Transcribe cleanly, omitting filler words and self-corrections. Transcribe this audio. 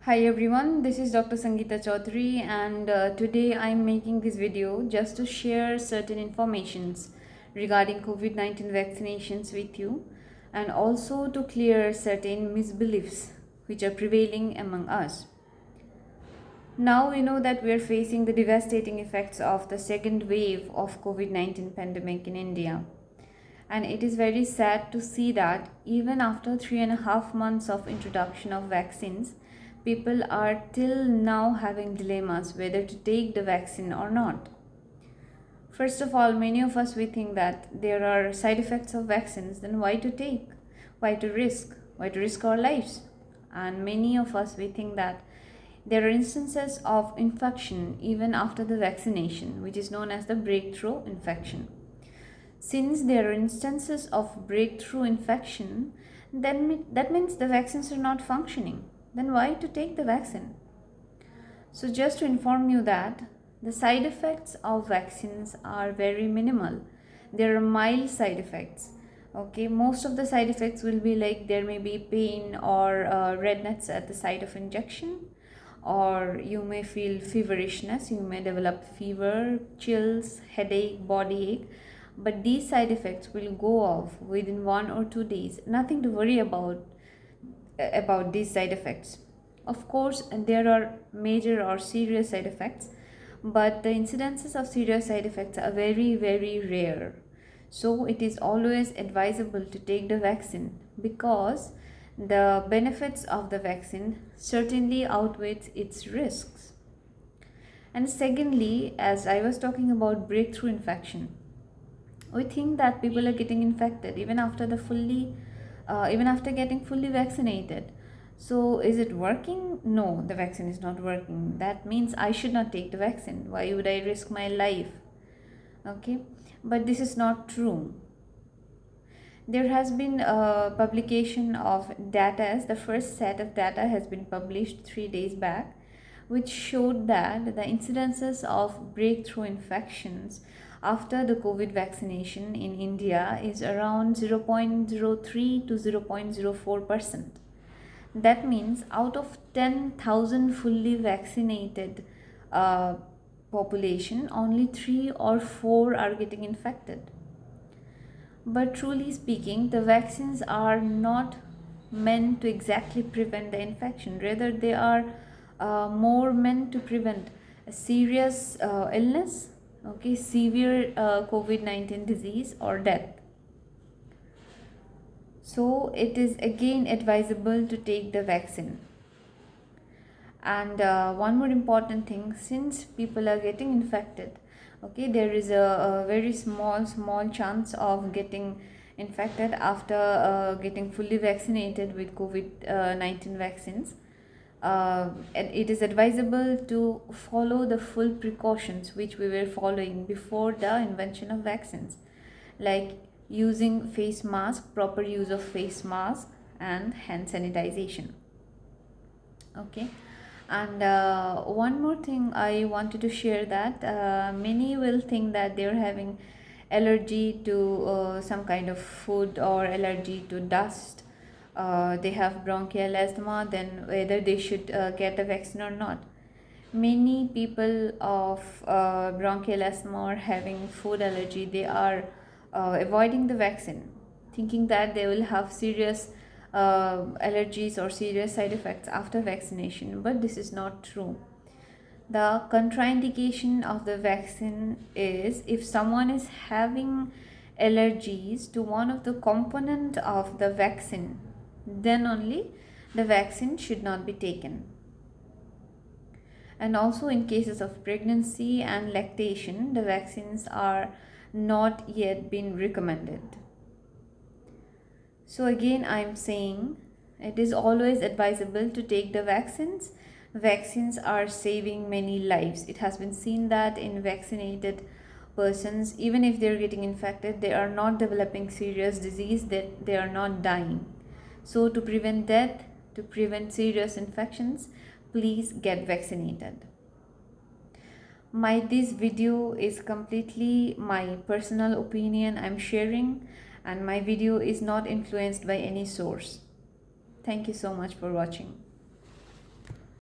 Hi everyone, this is Dr. Sangeeta Chaudhary and today I'm making this video just to share certain informations regarding COVID-19 vaccinations with you and also to clear certain misbeliefs which are prevailing among us. Now we know that we are facing the devastating effects of the second wave of COVID-19 pandemic in India. And it is very sad to see that even after 3.5 months of introduction of vaccines, people are till now having dilemmas whether to take the vaccine or not. First of all, many of us we think that there are side effects of vaccines, then why to take? Why to risk? Why to risk our lives? And many of us we think that there are instances of infection even after the vaccination, which is known as the breakthrough infection. Since there are instances of breakthrough infection, then that means the vaccines are not functioning. Then why to take the vaccine? So just to inform you that the side effects of vaccines are very minimal. There are mild side effects. Okay, most of the side effects will be like there may be pain or redness at the site of injection, or you may feel feverishness, you may develop fever, chills, headache, body ache, but these side effects will go off within 1 or 2 days. Nothing to worry about these side effects. Of course, there are major or serious side effects, but the incidences of serious side effects are very, very rare. So it is always advisable to take the vaccine because the benefits of the vaccine certainly outweighs its risks. And secondly, as I was talking about breakthrough infection, we think that people are getting infected even after getting fully vaccinated. So is it working? No, the vaccine is not working. That means I should not take the vaccine. Why would I risk my life? Okay, but this is not true. There has been a publication of data, as the first set of data has been published 3 days back, which showed that the incidences of breakthrough infections after the COVID vaccination in India is around 0.03 to 0.04%. That means out of 10,000 fully vaccinated uh, population, only 3 or 4 are getting infected. But truly speaking, the vaccines are not meant to exactly prevent the infection. Rather, they are more meant to prevent a serious illness, okay, severe COVID-19 disease or death. So it is again advisable to take the vaccine. And one more important thing, since people are getting infected, okay, there is a very small chance of getting infected after getting fully vaccinated with COVID-19 vaccines. And it is advisable to follow the full precautions which we were following before the invention of vaccines, like using face mask, proper use of face mask, and hand sanitization. Okay, and one more thing I wanted to share, that many will think that they're having allergy to some kind of food or allergy to dust. They have bronchial asthma, then whether they should get a vaccine or not. Many people of bronchial asthma or having food allergy, they are avoiding the vaccine, thinking that they will have serious allergies or serious side effects after vaccination, but this is not true. The contraindication of the vaccine is if someone is having allergies to one of the component of the vaccine, then only the vaccine should not be taken. And also in cases of pregnancy and lactation, the vaccines are not yet been recommended. So again, I'm saying it is always advisable to take the vaccines. Vaccines are saving many lives. It has been seen that in vaccinated persons, even if they're getting infected, they are not developing serious disease, that they are not dying. So to prevent death, to prevent serious infections, please get vaccinated. This video is completely my personal opinion I'm sharing, and my video is not influenced by any source. Thank you so much for watching.